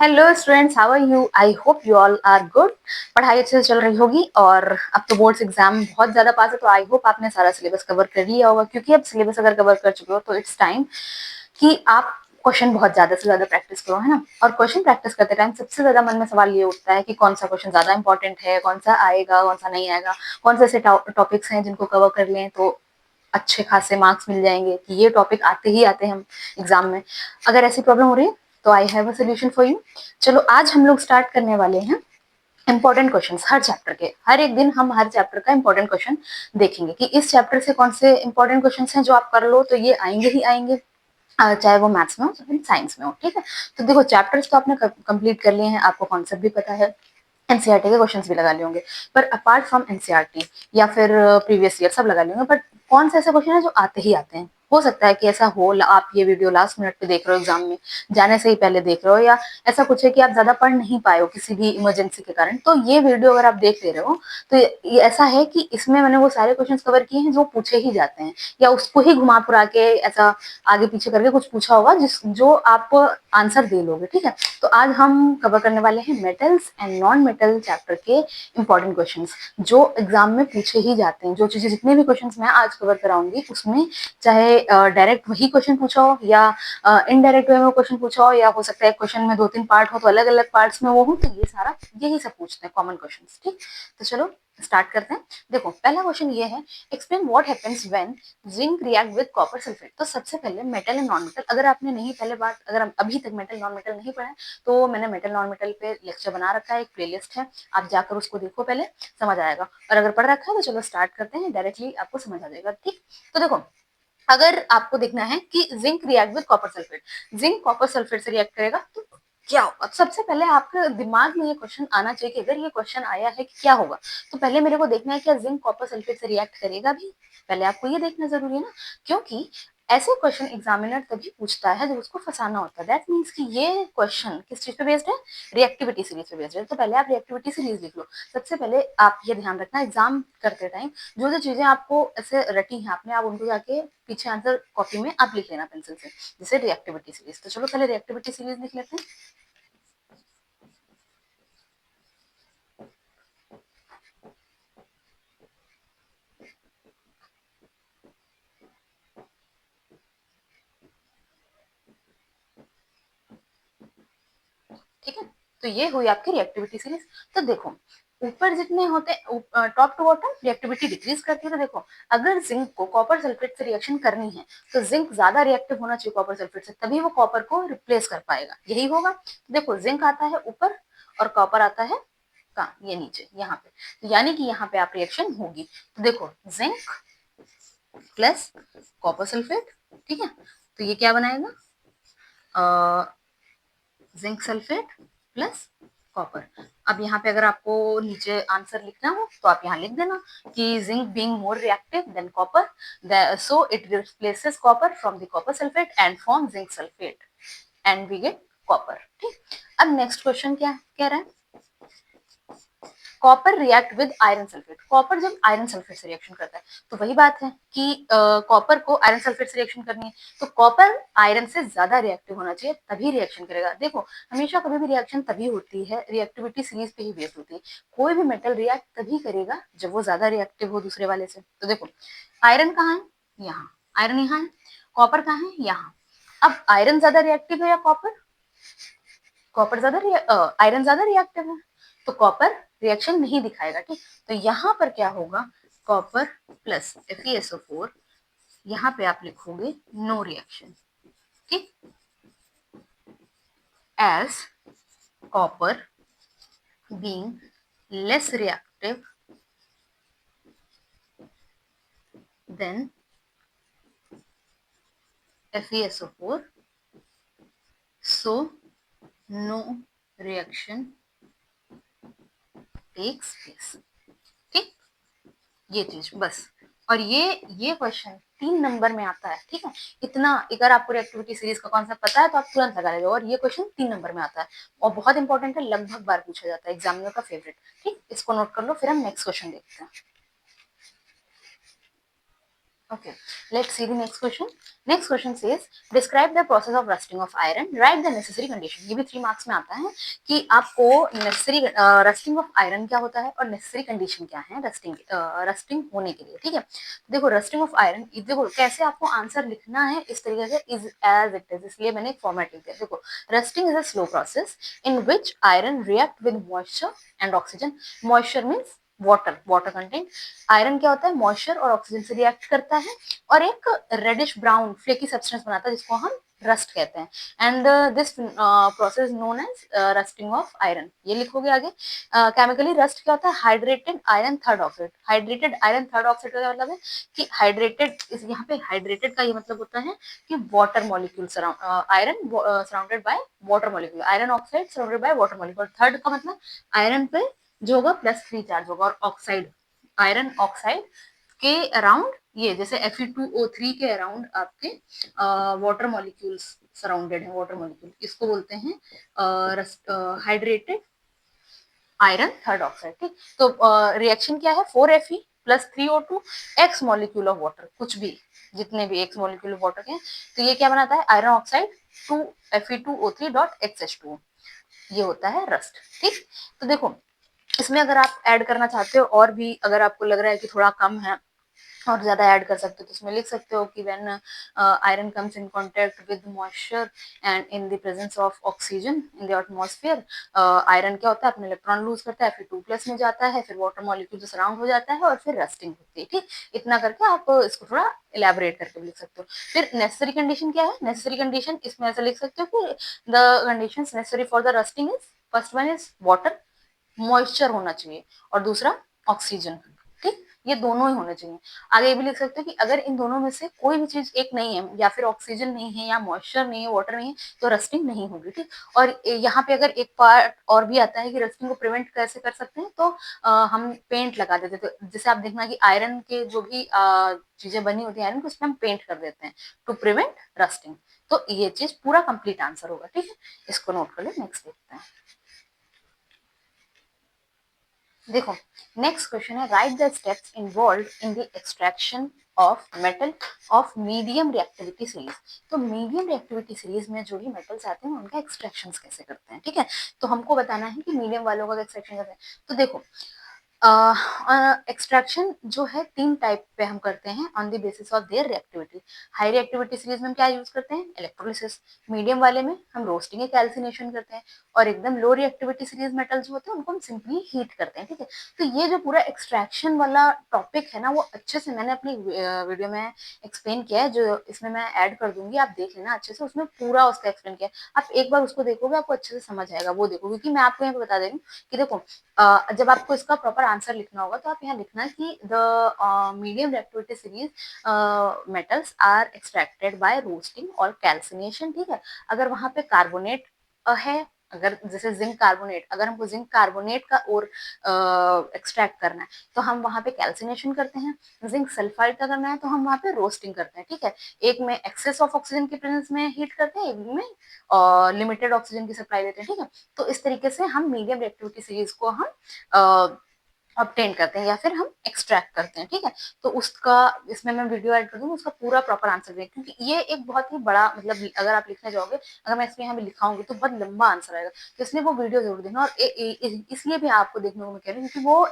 Hello students, how are you? I hope you all are good. पढ़ाई अच्छे से चल रही होगी और अब तो बोर्ड्स एग्जाम बहुत ज्यादा पास है, तो आई होप आपने सारा सिलेबस कवर कर लिया होगा। क्योंकि अब सिलेबस अगर कवर कर चुके हो तो इट्स टाइम कि आप क्वेश्चन बहुत ज्यादा से ज्यादा प्रैक्टिस करो, है ना। और क्वेश्चन प्रैक्टिस करते टाइम सबसे ज्यादा मन में सवाल ये उठता है कि कौन सा क्वेश्चन ज्यादा इंपॉर्टेंट है, कौन सा आएगा, कौन सा नहीं आएगा, कौन से ऐसे टॉपिक्स हैं जिनको कवर कर लें तो अच्छे खासे मार्क्स मिल जाएंगे, कि ये टॉपिक आते ही आते हैं हम एग्जाम में। अगर ऐसी प्रॉब्लम हो रही है तो I have a solution for you. चलो आज हम लोग स्टार्ट करने वाले हैं इंपॉर्टेंट क्वेश्चंस हर चैप्टर के। हर एक दिन हम हर चैप्टर का इंपॉर्टेंट क्वेश्चन देखेंगे कि इस चैप्टर से कौन से इंपॉर्टेंट क्वेश्चंस हैं जो आप कर लो तो ये आएंगे ही आएंगे, चाहे वो मैथ्स में हो चाहे साइंस में हो। ठीक है, तो देखो चैप्टर्स तो आपने कंप्लीट कर लिए हैं, आपको कॉन्सेप्ट भी पता है, एनसीईआरटी के क्वेश्चंस भी लगा लिए होंगे। पर अपार्ट फ्रॉम एनसीईआरटी या फिर प्रीवियस ईयर सब लगा लिए होंगे, बट कौन से ऐसे क्वेश्चन है जो आते ही आते हैं। हो सकता है कि ऐसा हो आप ये वीडियो लास्ट मिनट पे देख रहे हो, एग्जाम में जाने से ही पहले देख रहे हो, या ऐसा कुछ है कि आप ज्यादा पढ़ नहीं पाए हो किसी भी इमरजेंसी के कारण, तो ये वीडियो अगर आप देख ले रहे हो तो ये ऐसा है कि इसमें मैंने वो सारे क्वेश्चन कवर किए हैं जो पूछे ही जाते हैं, या उसको ही घुमा फिरा के ऐसा आगे पीछे करके कुछ पूछा होगा जिस जो आप आंसर दे लोगे। ठीक है, तो आज हम कवर करने वाले हैं metals and non metal chapter के इंपॉर्टेंट क्वेश्चंस जो एग्जाम में पूछे ही जाते हैं। जो चीजें जितने भी क्वेश्चंस मैं आज कवर कराऊंगी उसमें चाहे डायरेक्ट वही क्वेश्चन पूछा हो या इनडायरेक्ट वे में क्वेश्चन पूछा हो, या हो सकता है क्वेश्चन में 2-3 पार्ट हो तो अलग अलग पार्ट्स में वो हो, तो ये सारा यही सब पूछते हैं कॉमन क्वेश्चन। ठीक, तो चलो स्टार्ट करते हैं। देखो पहला क्वेश्चन ये है, explain what happens when zinc react with copper sulphate. तो सबसे पहले मेटल एंड नॉन मेटल, अगर आपने नहीं पहले बात अगर अभी तक मेटल नॉन मेटल नहीं पढ़ा है तो मैंने मेटल नॉन मेटल पे लेक्चर बना रखा है, एक प्लेलिस्ट है, आप जाकर उसको देखो, पहले समझ आएगा। और अगर पढ़ रखा है तो चलो स्टार्ट करते हैं, डायरेक्टली आपको समझ आ जाएगा। ठीक, तो देखो अगर आपको देखना है कि zinc react with copper sulphate, zinc copper sulphate से रिएक्ट करेगा तो क्या होगा। तो सबसे पहले आपके दिमाग में ये क्वेश्चन आना चाहिए कि अगर ये क्वेश्चन आया है कि क्या होगा, तो पहले मेरे को देखना है क्या जिंक कॉपर सल्फेट से रिएक्ट करेगा भी। पहले आपको ये देखना जरूरी है ना, क्योंकि ऐसे क्वेश्चन एग्जामिनर तभी पूछता है जब उसको फंसाना होता है। दैट मीन्स कि ये क्वेश्चन किस चीज पे बेस्ड है, रिएक्टिविटी सीरीज पे बेस्ड है। तो पहले आप रिएक्टिविटी सीरीज लिख लो। सबसे पहले आप ये ध्यान रखना एग्जाम करते टाइम जो जो चीजें आपको ऐसे रटी हैं आपने, आप उनको जाके पीछे आंसर कॉपी में आप लिख लेना पेंसिल से, जैसे रिएक्टिविटी सीरीज। तो चलो पहले रिएक्टिविटी सीरीज लिख लेते हैं। ठीक है, तो ये हुई आपकी रिएक्टिविटी सीरीज। तो देखो ऊपर जितने होते top to bottom reactivity decreases करती है। तो देखो अगर जिंक को कॉपर सल्फेट से रिएक्शन करनी है तो जिंक ज्यादा रिएक्टिव होना चाहिए कॉपर सल्फेट से, तभी वो कॉपर को रिप्लेस कर पाएगा, यही होगा। तो देखो जिंक आता है ऊपर और कॉपर आता है कहाँ, ये नीचे यहाँ पे, तो यानी कि यहाँ पे आप रिएक्शन होगी। तो देखो जिंक प्लस कॉपर सल्फेट, ठीक है, तो ये क्या बनाएगा, जिंक सल्फेट प्लस कॉपर। अब यहाँ पे अगर आपको नीचे आंसर लिखना हो तो आप यहाँ लिख देना कि zinc being more reactive than copper so it replaces copper from the copper sulphate and form zinc sulphate and we get copper. ठीक, अब नेक्स्ट क्वेश्चन क्या कह रहा है, copper react with iron sulphate. Copper जब आयरन सल्फेट से reaction करता है तो वही बात है कि कॉपर को आयरन सल्फेट से रिएक्शन करनी है, तो कॉपर आयरन से ज्यादा रिएक्टिव होना चाहिए तभी रिएक्शन करेगा। देखो हमेशा कभी भी रिएक्शन तभी होती है, रिएक्टिविटी सीरीज पे ही बेस्ड होती है। कोई भी मेटल रिएक्ट तभी करेगा जब वो ज्यादा रिएक्टिव हो दूसरे वाले से। तो देखो आयरन कहाँ है, यहाँ, आयरन यहाँ है, कॉपर कहाँ है, यहाँ। अब आयरन ज्यादा रिएक्टिव है या कॉपर, कॉपर ज्यादा आयरन ज्यादा रिएक्टिव है, तो कॉपर रिएक्शन नहीं दिखाएगा। ठीक, तो यहाँ पर क्या होगा, कॉपर प्लस FeSO4, यहाँ पे आप लिखोगे नो रिएक्शन। ठीक, as copper being less reactive than FeSO4 so no reaction takes place। ठीक, ये चीज बस। और ये क्वेश्चन 3 नंबर में आता है। ठीक है, इतना अगर आपको रिएक्टिविटी सीरीज का कॉन्सेप्ट पता है तो आप तुरंत लगा लेते हो, और ये क्वेश्चन 3 नंबर में आता है और बहुत इंपॉर्टेंट है, लगभग बार पूछा जाता है, एग्जामिनर का फेवरेट। ठीक, इसको नोट कर लो, फिर हम नेक्स्ट क्वेश्चन देखते हैं। Okay, let's see the next question. Next question says describe the process of rusting of iron. Write the necessary condition. ये भी 3 मार्क्स में आता है कि आपको नेसेसरी रस्टिंग ऑफ आयरन क्या होता है और नेसेसरी कंडीशन क्या है रस्टिंग होने के लिए, ठीक है। देखो रस्टिंग ऑफ आयरन, देखो कैसे आपको आंसर लिखना है इस तरीके से, इज एज इट इज, इसलिए मैंने एक फॉर्मेट लिख दिया। देखो rusting is a slow process in which iron react with moisture and oxygen. Moisture means water content. Iron क्या होता है, मॉइस्चर और ऑक्सीजन से रिएक्ट करता है और एक रेडिश ब्राउन फ्लेकी सब्सटेंस बनाता है जिसको हम रस्ट कहते हैं। And this process known as rusting of iron. ये लिखोगे आगे। केमिकली रस्ट क्या होता है, hydrated iron third oxide. Hydrated iron third oxide का मतलब है कि हाइड्रेटेड, इस यहाँ पे हाइड्रेटेड का ये मतलब होता है कि water molecule iron surrounded by water molecule, iron oxide surrounded by water molecule. Third का मतलब आयरन पे जो होगा +3 चार्ज होगा और ऑक्साइड, आयरन ऑक्साइड के अराउंड, ये जैसे Fe2O3 के अराउंड आपके वाटर मॉलिक्यूल्स सराउंडेड है, वाटर मॉलिक्यूल, इसको बोलते हैं हाइड्रेटेड आयरन थर्ड ऑक्साइड, ठीक। तो रिएक्शन क्या है, 4Fe plus 3O2 x molecule of water, कुछ भी जितने भी एक्स मॉलिक्यूल ऑफ वाटर के हैं, तो ये क्या बनाता है, आयरन ऑक्साइड 2Fe2O3.XH2, ये होता है रस्ट, ठीक। तो देखो इसमें अगर आप ऐड करना चाहते हो और भी, अगर आपको लग रहा है कि थोड़ा कम है और ज्यादा ऐड कर सकते हो, तो इसमें लिख सकते हो कि when iron comes in contact with moisture and in the presence of oxygen in the atmosphere, iron क्या होता है, अपने इलेक्ट्रॉन लूज करता है, फिर 2+ में जाता है, फिर वाटर मॉलिक्यूल सराउंड हो जाता है और फिर रस्टिंग होती है, ठीक। इतना करके आप इसको थोड़ा इलेबोरेट करके लिख सकते हो। फिर नेसेसरी कंडीशन क्या है, नेसेसरी कंडीशन इसमें ऐसा लिख सकते हो कि the conditions necessary for the rusting is, first one is water, moisture होना चाहिए, और दूसरा ऑक्सीजन, ठीक। ये दोनों ही होने चाहिए। आगे ये भी लिख सकते हो कि अगर इन दोनों में से कोई भी चीज एक नहीं है, या फिर ऑक्सीजन नहीं है या मॉइस्चर नहीं है, वाटर नहीं है, तो रस्टिंग नहीं होगी, ठीक। और यहाँ पे अगर एक पार्ट और भी आता है कि रस्टिंग को प्रिवेंट कैसे कर सकते हैं, तो हम पेंट लगा देते थे। जैसे आप देखना कि आयरन के जो भी चीजें बनी होती है आयरन को, उसमें हम पेंट कर देते हैं टू प्रिवेंट रस्टिंग। तो ये चीज पूरा कंप्लीट आंसर होगा, ठीक है। इसको नोट कर लो, नेक्स्ट देखते हैं। देखो नेक्स्ट क्वेश्चन है, right the steps involve in the extraction of metal of medium reactivity series. तो मीडियम रिएक्टिविटी सीरीज में जो भी मेटल्स आते हैं उनका एक्सट्रैक्शन कैसे करते हैं, ठीक है। तो हमको बताना है कि मीडियम वालों का एक्सट्रैक्शन कैसे है। तो देखो एक्सट्रैक्शन जो है 3 टाइप पे हम करते हैं on the basis of their reactivity. High reactivity series में हम क्या यूज करते हैं, इलेक्ट्रोलिसिस। मीडियम वाले में हम रोस्टिंग या कैल्सिनेशन करते हैं, और एकदम लो रिएक्टिविटी सीरीज मेटल जो होते हैं उनको हम सिंपली हीट करते हैं, ठीक है। तो ये जो पूरा एक्सट्रैक्शन वाला टॉपिक है ना, वो अच्छे से मैंने अपनी वीडियो में एक्सप्लेन किया है, जो इसमें मैं ऐड कर दूंगी, आप देख लेना अच्छे से, उसमें पूरा उसका एक्सप्लेन किया है। आप एक बार उसको देखोगे आपको अच्छे से समझ आएगा, वो देखो, क्योंकि मैं आपको यहाँ पे बता दे रही हूँ कि देखो जब आपको इसका प्रॉपर आंसर लिखना होगा तो आप यहाँ लिखना कि the medium reactivity series metals are extracted by roasting और कैल्सिनेशन, ठीक है। अगर वहां पे कार्बोनेट है, अगर जैसे जिंक कार्बोनेट, अगर हमको जिंक कार्बोनेट का और एक्सट्रैक्ट करना है तो हम वहां पे कैल्सिनेशन करते हैं। जिंक सल्फाइड का करना है तो हम वहां पे रोस्टिंग करते हैं, ठीक है। एक में एक्सेस ऑफ ऑक्सीजन की प्रेजेंस में हीट करते हैं, एक में लिमिटेड ऑक्सीजन की सप्लाई देते हैं, ठीक है। तो इस तरीके से हम मीडियम रिएक्टिविटी सीरीज को हम ऑब्टेन करते हैं या फिर हम एक्सट्रैक्ट करते हैं, ठीक है। तो उसका इसमें मैं वीडियो ऐड कर दूंगी, उसका पूरा प्रॉपर आंसर दें, क्योंकि ये एक बहुत ही बड़ा, मतलब अगर आप लिखने जाओगे, अगर मैं इसमें यहाँ भी लिखाऊंगी तो बहुत लंबा आंसर आएगा, तो इसलिए वो वीडियो जरूर देखना। और इसलिए भी आपको देखने को मैं कह रही हूँ क्योंकि वो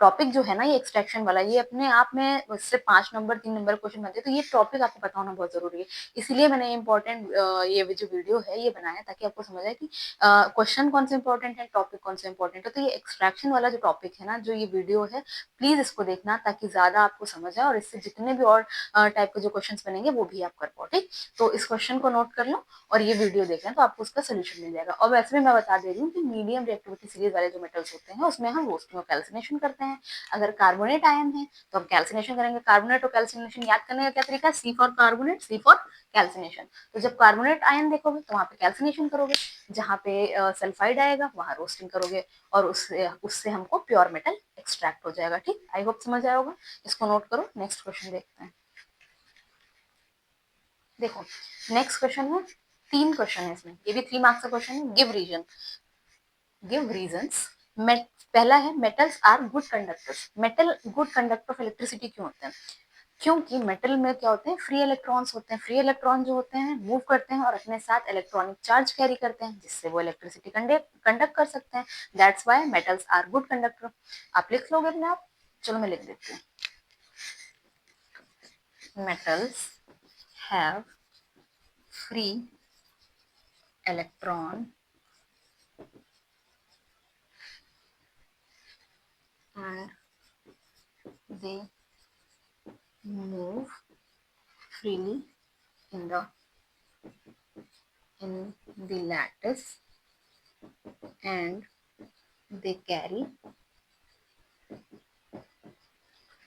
टॉपिक जो है ना, ये एक्सट्रैक्शन वाला, ये अपने आप में उससे 5 नंबर 3 नंबर क्वेश्चन बनते हैं, तो ये टॉपिक आपको पता होना बहुत जरूरी है। इसीलिए मैंने इंपॉर्टेंट ये जो वीडियो है ये बनाया, ताकि आपको समझ आए कि क्वेश्चन कौन से इंपॉर्टेंट है, टॉपिक कौन से इंपॉर्टेंट है। तो ये एक्सट्रैक्शन वाला जो टॉपिक है ना, जो ये वीडियो है, प्लीज इसको देखना ताकि ज्यादा आपको समझ आए, और इससे जितने भी और टाइप के जो क्वेश्चन बनेंगे वो भी आप कर पाओ, ठीक। तो इस क्वेश्चन को नोट कर लो और ये वीडियो देख लें तो आपको उसका सोल्यूशन मिल जाएगा। और वैसे भी मैं बता दे रही हूँ कि मीडियम रिएक्टिविटी सीरीज वाले जो मेटल्स होते हैं उसमें हम रोस्टिंग और कैल्सिनेशन करते हैं। अगर कार्बोनेट आयन है तो हम कैल्सिनेशन करेंगे। कार्बोनेट और कैल्सिनेशन याद करने का क्या तरीका है, C for carbonate, C for calcination. तो जब कार्बोनेट आयन देखोगे तो वहां पे कैल्सिनेशन करोगे, जहाँ पे सल्फाइड आएगा वहां रोस्टिंग करोगे, और उससे उससे हमको प्योर मेटल एक्सट्रैक्ट हो जाएगा, ठीक। आई होप समझ आया होगा। इसको नोट करो, नेक्स्ट क्वेश्चन देखते हैं। देखो नेक्स्ट क्वेश्चन है, 3 क्वेश्चन है इसमें, ये भी 3 मार्क्स का क्वेश्चन है। Give reasons. पहला है metals are good conductors. Metal good conductor of electricity क्यों होते हैं। क्योंकि मेटल में क्या होते हैं, फ्री इलेक्ट्रॉन्स होते हैं। फ्री इलेक्ट्रॉन जो होते हैं मूव करते हैं और अपने साथ इलेक्ट्रॉनिक चार्ज कैरी करते हैं, जिससे वो इलेक्ट्रिसिटी कंडक्ट कर सकते हैं। That's why metals are good conductor. आप लिख लोगे अपने आप? चलो मैं लिख देती हूँ। Metals have free electron and they move freely in the lattice and they carry,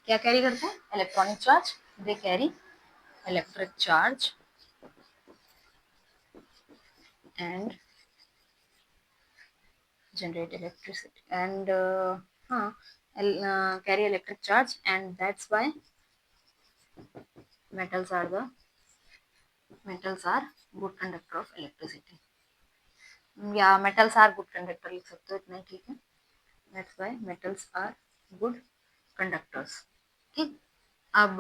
क्या कैरी करते हैं? Electronic charge. They carry electric charge and generate electricity and carry electric charge, and that's why metals are the metals are good conductor of electricity, या metals are good conductor लिख सकते हो, इतना ही ठीक है। that's why metals are good conductors। ठीक। अब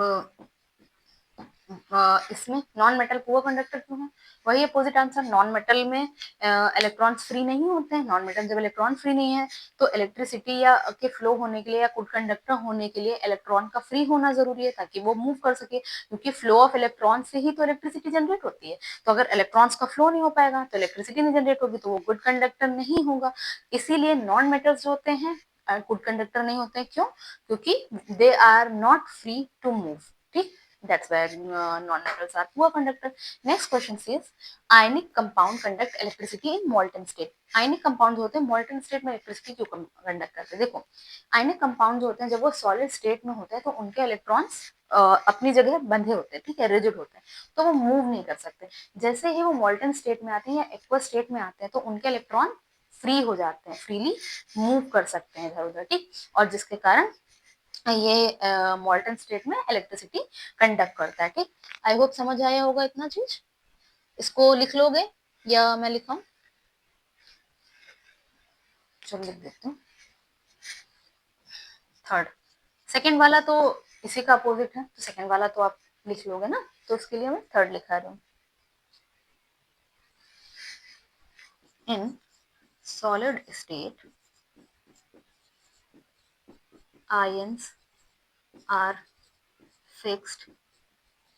इसमें नॉन मेटल पुअर कंडक्टर क्यों है? वही अपोजिट आंसर। नॉन मेटल में इलेक्ट्रॉन्स फ्री नहीं होते हैं। नॉन मेटल जब इलेक्ट्रॉन फ्री नहीं है तो इलेक्ट्रिसिटी या के फ्लो होने के लिए या गुड कंडक्टर होने के लिए इलेक्ट्रॉन का फ्री होना जरूरी है, ताकि वो मूव कर सके, क्योंकि फ्लो ऑफ इलेक्ट्रॉन से ही तो इलेक्ट्रिसिटी जनरेट होती है। तो अगर इलेक्ट्रॉन्स का फ्लो नहीं हो पाएगा तो इलेक्ट्रिसिटी नहीं जनरेट होगी, तो वो गुड कंडक्टर नहीं होगा। इसीलिए नॉन मेटल्स जो होते हैं गुड कंडक्टर नहीं होते हैं। क्यों? क्योंकि they are not free to move. ठीक। That's why non-metals are poor conductor. Next question says, ionic compound conduct electricity in molten state. Ionic compound होते हैं molten state में इलेक्ट्रिसिटी क्यों कंडक्ट करते हैं? देखो, आयनिक कंपाउंड जो होते हैं जब वो सॉलिड स्टेट में होते हैं तो उनके इलेक्ट्रॉन्स अपनी जगह बंधे होते हैं, ठीक है, रिजिड होते हैं, तो वो मूव नहीं कर सकते। जैसे ही वो मोल्टन स्टेट में आते हैं या एक्वा स्टेट में आते हैं तो उनके इलेक्ट्रॉन फ्री हो जाते हैं, फ्रीली मूव कर सकते हैं इधर उधर। ठीक। और जिसके कारण ये मोल्टन स्टेट में इलेक्ट्रिसिटी कंडक्ट करता है। ठीक। आई होप समझ आया होगा इतना चीज। इसको लिख लोगे या मैं लिखाऊं? चलो लिख देती हूँ। थर्ड, सेकंड वाला तो इसी का अपोजिट है, तो सेकंड वाला तो आप लिख लोगे ना, तो उसके लिए मैं थर्ड लिखा रही हूँ। In solid state ions are fixed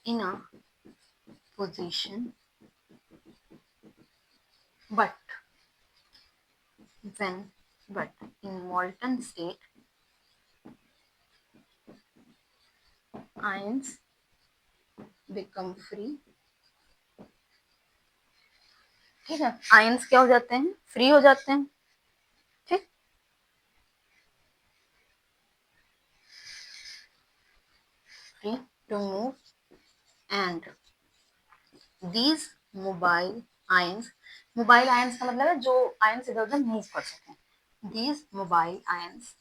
in a position, but when but in molten state ions become free। ठीक है, आयंस क्या हो जाते हैं? फ्री हो जाते हैं। ठीक। Free to move and these mobile ions, mobile ions का मतलब है जो आयंस इधर उधर मूव कर सकें। these mobile ions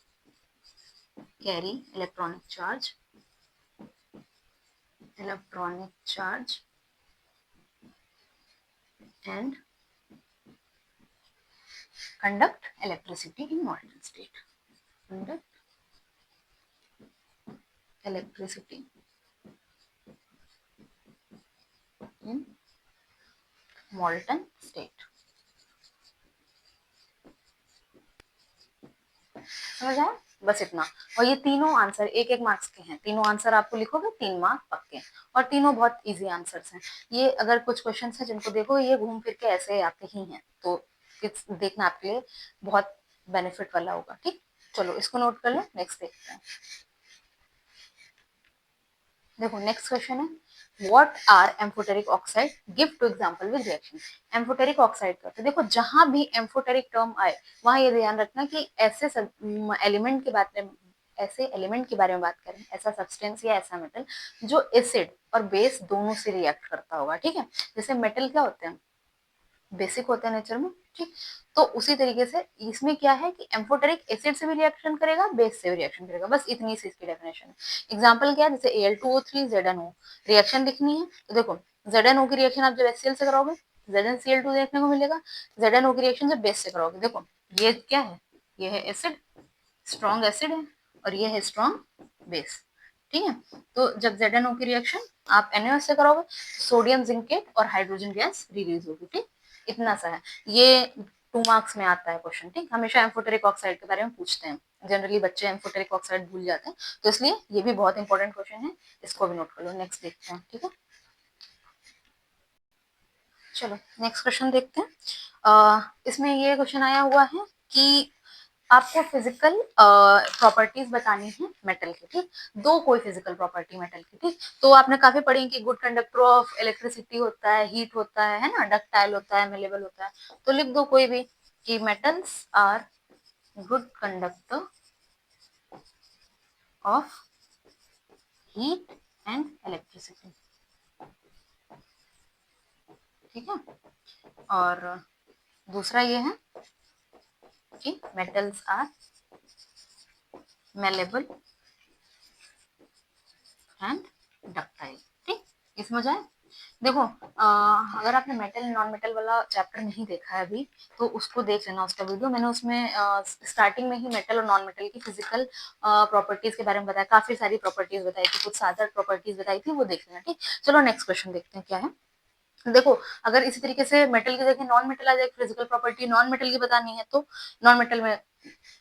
carry electronic charge and conduct electricity in molten state। conduct electricity in molten state। समझ आया? बस इतना। और ये तीनों आंसर एक एक मार्क्स के हैं। तीनों आंसर आपको लिखोगे 3 मार्क पक्के, और तीनों बहुत इजी आंसर्स हैं। ये अगर कुछ क्वेश्चन हैं जिनको देखो ये घूम फिर के ऐसे आते ही हैं, तो देखना आपके लिए बहुत बेनिफिट वाला होगा। ठीक। चलो इसको नोट कर लो, नेक्स्ट देखते हैं। देखो नेक्स्ट क्वेश्चन है, what are amphoteric oxide, give two example with reaction. Amphoteric oxide का तो देखो जहां भी एम्फोटेरिक टर्म आए वहां ये ध्यान रखना कि ऐसे एलिमेंट के बारे में, ऐसे एलिमेंट के बारे में बात करें, ऐसा सब्सटेंस या ऐसा मेटल जो एसिड और बेस दोनों से रिएक्ट करता होगा। ठीक है, जैसे मेटल क्या होते हैं, बेसिक होते हैं नेचर में। ठीक। तो उसी तरीके से इसमें क्या है कि एम्फोटेरिक एसिड से भी रिएक्शन करेगा, बेस से भी रिएक्शन करेगा। बस इतनी सी इसकी डेफिनेशन है। एग्जांपल क्या है, जैसे Al2O3 ZnO रिएक्शन लिखनी है तो देखो ZnO की रिएक्शन आप जब HCl से कराओगे ZnCl2 देखने को मिलेगा। ZnO की रिएक्शन जब बेस से कराओगे, देखो ये क्या है, ये है एसिड, स्ट्रॉन्ग एसिड है, और ये है स्ट्रॉन्ग बेस। ठीक है। तो जब ZnO की रिएक्शन आप NaOH से करोगे, सोडियम जिंकेट और हाइड्रोजन गैस रिलीज होगी। ठीक, इतना सा है। ये 2 मार्क्स में आता है क्वेश्चन। ठीक, हमेशा एम्फोटेरिक ऑक्साइड के बारे में पूछते हैं, जनरली बच्चे एम्फोटेरिक ऑक्साइड भूल जाते हैं, तो इसलिए ये भी बहुत इंपॉर्टेंट क्वेश्चन है, इसको भी नोट कर लो। नेक्स्ट देखते हैं। ठीक है, चलो नेक्स्ट क्वेश्चन देखते हैं। इसमें ये क्वेश्चन आया हुआ है कि आपको फिजिकल प्रॉपर्टीज बतानी है मेटल की। ठीक, दो कोई फिजिकल प्रॉपर्टी मेटल की। ठीक, तो आपने काफी पढ़ी कि गुड कंडक्टर ऑफ इलेक्ट्रिसिटी होता है, हीट होता है ना, डक्टाइल होता है, मेलेबल होता है। तो लिख दो कोई भी कि metals are good conductor of heat and electricity. ठीक है, और दूसरा ये है कि metals are malleable and ductile. ठीक, इसमें जाए। देखो अगर आपने मेटल नॉन मेटल वाला चैप्टर नहीं देखा है अभी, तो उसको देख लेना, उसका वीडियो मैंने उसमें स्टार्टिंग में ही मेटल और नॉन मेटल की फिजिकल प्रॉपर्टीज के बारे में बताया, काफी सारी प्रॉपर्टीज बताई थी, कुछ 7-8 प्रॉपर्टीज बताई थी, वो देख लेना। ठीक, चलो नेक्स्ट क्वेश्चन देखते हैं क्या है। देखो अगर इसी तरीके से मेटल की जगह नॉन मेटल आ जाए, फिजिकल प्रॉपर्टी नॉन मेटल की बतानी है, तो नॉन मेटल में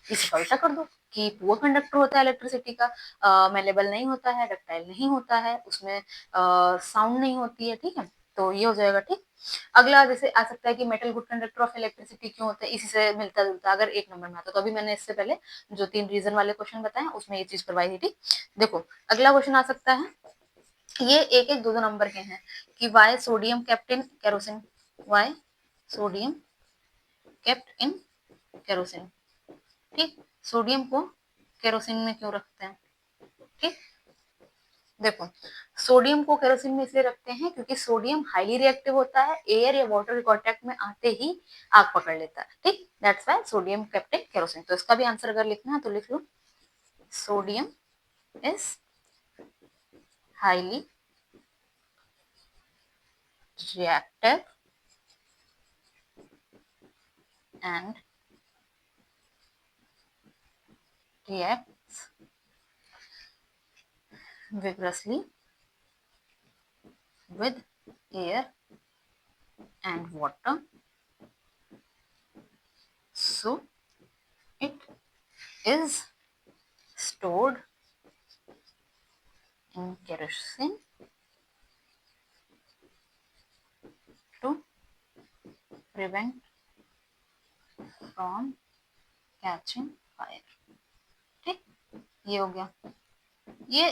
इसका उल्टा कर दो कि पुअर कंडक्टर होता है इलेक्ट्रिसिटी का, मेलेबल नहीं होता है, डक्टाइल नहीं होता है, उसमें साउंड नहीं होती है। ठीक है, तो ये हो जाएगा। ठीक, अगला जैसे आ सकता है कि metal good conductor of electricity क्यों होता है, इसी से मिलता जुलता अगर 1 नंबर में आता तो अभी मैंने इससे पहले जो 3 रीजन वाले क्वेश्चन बताए उसमें ये चीज करवाई थी। ठीक, देखो अगला क्वेश्चन आ सकता है, ये एक एक 2-2 नंबर के हैं कि why sodium kept in kerosene, why sodium kept in kerosene. ठीक, सोडियम को केरोसिन में क्यों रखते हैं। ठीक, देखो सोडियम को केरोसिन में इसलिए रखते हैं क्योंकि सोडियम हाईली रिएक्टिव होता है, एयर या वाटर के कांटेक्ट में आते ही आग पकड़ लेता है। ठीक, that's why sodium kept in kerosene. तो इसका भी आंसर अगर लिखना है तो लिख लो, sodium is highly reactive and reacts vigorously with air and water, so it is stored in kerosene to prevent from catching fire। ठीक, ये हो गया। ये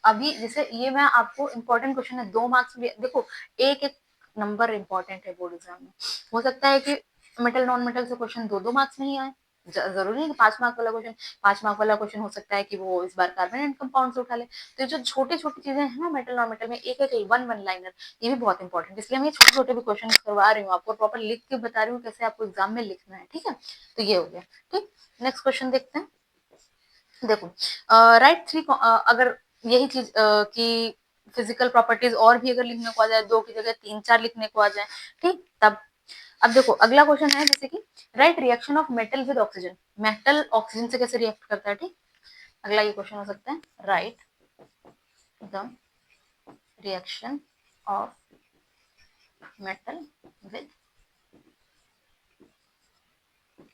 अभी जैसे ये मैं आपको इंपॉर्टेंट क्वेश्चन है, 2 मार्क्स में देखो, एक एक नंबर इंपॉर्टेंट है बोर्ड एग्जाम में। हो सकता है कि मेटल नॉन मेटल से क्वेश्चन 2-2 मार्क्स में ही आए, जरूरी नहीं कि 5 मार्क वाला क्वेश्चन, 5 मार्क वाला क्वेश्चन हो सकता है कि वो इस बार कार्बन एंड कंपाउंड से उठा ले। तो ये जो छोटी छोटी चीजें हैं ना मेटल नॉन मेटल में, एक एक वन वन लाइनर, ये भी बहुत इंपॉर्टेंट, इसलिए मैं छोटे छोटे भी क्वेश्चन करवा रही हूँ आपको, प्रॉपर लिख के बता रही हूँ कैसे आपको एग्जाम में लिखना है। ठीक है, तो ये हो गया। ठीक, नेक्स्ट क्वेश्चन देखते हैं। देखो राइट 3, अगर यही चीज कि फिजिकल प्रॉपर्टीज और भी अगर लिखने को आ जाए, 2 की जगह 3-4 लिखने को आ जाए, ठीक, तब अब देखो अगला क्वेश्चन है जैसे कि right reaction of metal with oxygen, metal oxygen से कैसे रिएक्ट करता है। ठीक, अगला ये क्वेश्चन हो सकता है, right the reaction of metal with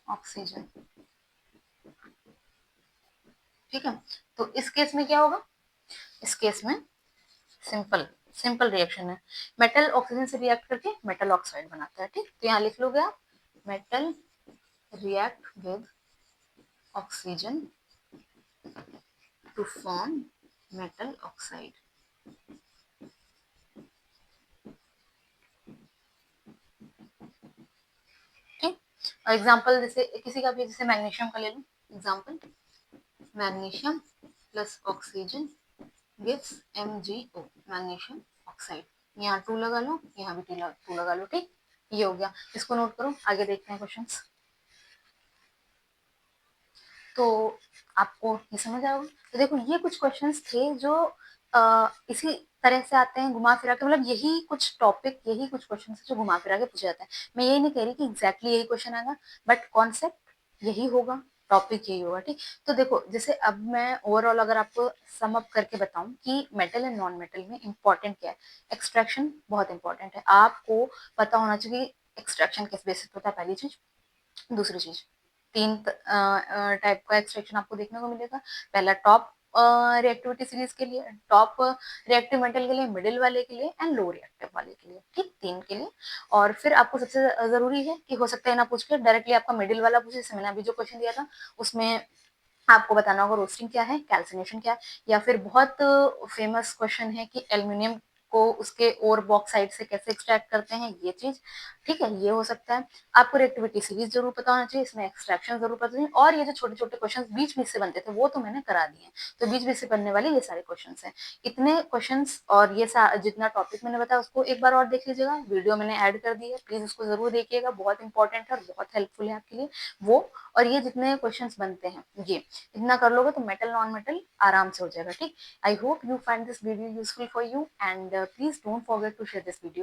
oxygen. ठीक है, तो इस केस में क्या होगा, इस केस में सिंपल सिंपल रिएक्शन है, मेटल ऑक्सीजन से रिएक्ट करके मेटल ऑक्साइड बनाता है। ठीक, तो यहाँ लिख लोगे आप, metal react with oxygen to form metal oxide. ठीक, और एग्जांपल जैसे किसी का भी, जैसे मैग्नीशियम का ले लो example, magnesium plus oxygen gives MgO, magnesium oxide. यहाँ 2 लगा लो, यहाँ भी 2 लगा लो। ठीक, ये हो गया, इसको नोट करो, आगे देखते हैं क्वेश्चंस। तो आपको ये समझ आओगे। तो देखो ये कुछ क्वेश्चंस थे जो इसी तरह से आते हैं घुमा फिरा के, मतलब यही कुछ टॉपिक, यही कुछ क्वेश्चन जो घुमा फिरा के पूछे जाते हैं। मैं यही नहीं कह रही कि एग्जैक्टली यही क्वेश्चन आएगा, बट कॉन्सेप्ट यही होगा। टॉपिक यही होगा, ठीक। तो देखो जैसे अब मैं ओवरऑल अगर आपको सम अप करके बताऊं कि मेटल एंड नॉन मेटल में इंपॉर्टेंट क्या है। एक्सट्रैक्शन बहुत इंपॉर्टेंट है, आपको पता होना चाहिए एक्सट्रैक्शन किस बेसिस पे होता है, पहली चीज। दूसरी चीज, तीन टाइप का एक्सट्रैक्शन आपको देखने को मिलेगा। पहला टॉप रिएक्टिविटी सीरीज के लिए, टॉप रिएक्टिव मेटल के लिए, मिडिल वाले के लिए एंड लो रिएक्टिव वाले के लिए, ठीक, तीन के लिए। और फिर आपको सबसे जरूरी है कि हो सकता है ना पूछ के डायरेक्टली आपका मिडिल वाला पूछे, जैसे मैंने अभी जो क्वेश्चन दिया था उसमें आपको बताना होगा रोस्टिंग क्या है, कैल्सिनेशन क्या है, या फिर बहुत फेमस क्वेश्चन है कि एल्यूमिनियम को उसके ओर बॉक्साइड से कैसे एक्सट्रैक्ट करते हैं, ये चीज, ठीक है, ये हो सकता है। आपको रिएक्टिविटी सीरीज जरूर पता होना चाहिए, इसमें एक्सट्रैक्शन जरूर पता चाहिए, और ये जो छोटे छोटे क्वेश्चन बीच बीच से बनते थे वो तो मैंने करा दिए हैं। तो बीच बीच से बनने वाले ये सारे क्वेश्चन हैं, इतने क्वेश्चन। और ये जितना टॉपिक मैंने बताया उसको एक बार और देख लीजिएगा, वीडियो मैंने ऐड कर दी है, प्लीज उसको जरूर देखिएगा, बहुत इंपॉर्टेंट है और बहुत हेल्पफुल है आपके लिए वो। और ये जितने क्वेश्चंस बनते हैं ये इतना कर लोगे तो मेटल नॉन मेटल आराम से हो जाएगा, ठीक। I hope you find this video useful for you, and please don't forget to share this video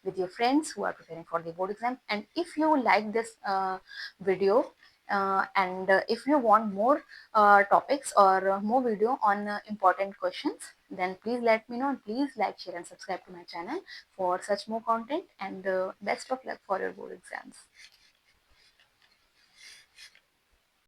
with your friends who are preparing for the board exam. And if you like this video, and if you want more topics or more video on important questions, then please let me know, and please like, share and subscribe to my channel for such more content, and best of luck for your board exams.